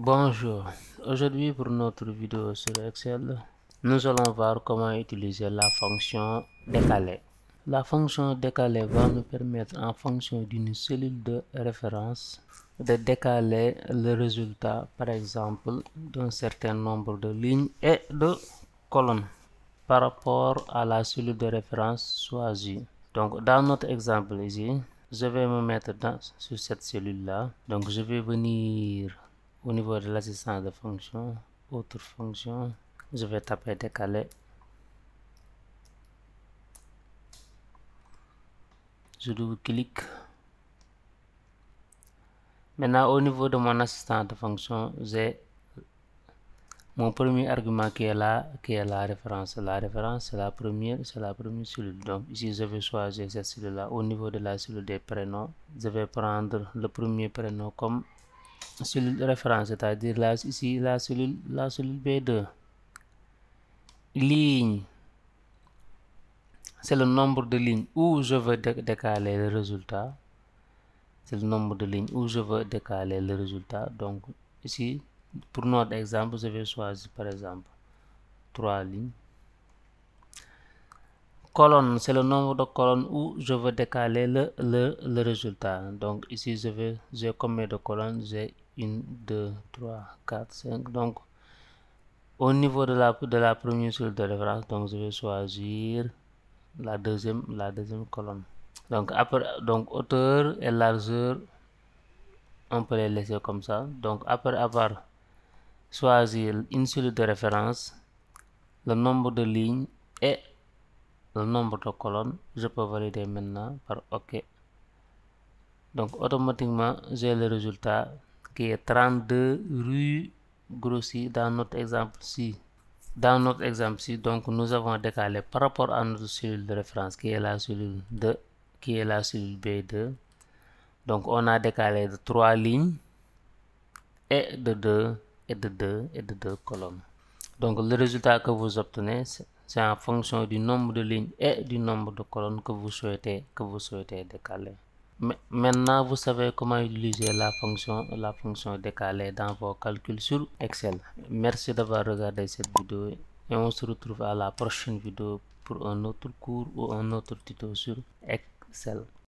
Bonjour, aujourd'hui pour notre vidéo sur Excel, nous allons voir comment utiliser la fonction décaler. La fonction décaler va nous permettre en fonction d'une cellule de référence de décaler le résultat par exemple d'un certain nombre de lignes et de colonnes par rapport à la cellule de référence choisie. Donc dans notre exemple ici, je vais me mettre sur cette cellule là. Donc je vais venir au niveau de l'assistant de fonction, autre fonction, je vais taper décaler. Je double-clique. Maintenant au niveau de mon assistant de fonction, j'ai mon premier argument qui est là, qui est la référence. La référence, c'est la première cellule. Donc ici, je vais choisir cette cellule-là. Au niveau de la cellule des prénoms, je vais prendre le premier prénom comme cellule de référence, c'est-à-dire là, ici la cellule B2. Ligne, c'est le nombre de lignes où je veux décaler le résultat. C'est le nombre de lignes où je veux décaler le résultat. Donc ici, pour notre exemple, je vais choisir par exemple 3 lignes. Colonne, c'est le nombre de colonnes où je veux décaler le résultat. Donc ici, j'ai combien de colonnes? J'ai 1, 2, 3, 4, 5. Donc au niveau de la première cellule de référence, donc je vais choisir la deuxième colonne. Donc après, donc hauteur et largeur, on peut les laisser comme ça. Donc après avoir choisi une cellule de référence, le nombre de lignes et le nombre de colonnes, je peux valider maintenant par OK. Donc automatiquement, j'ai le résultat qui est 32 rues grossi dans notre exemple-ci. Dans notre exemple-ci, donc nous avons décalé par rapport à notre cellule de référence qui est la cellule B2. Donc on a décalé de 3 lignes et de 2 colonnes. Donc le résultat que vous obtenez, c'est en fonction du nombre de lignes et du nombre de colonnes que vous souhaitez décaler. Maintenant, vous savez comment utiliser la fonction décaler dans vos calculs sur Excel. Merci d'avoir regardé cette vidéo et on se retrouve à la prochaine vidéo pour un autre cours ou un autre tuto sur Excel.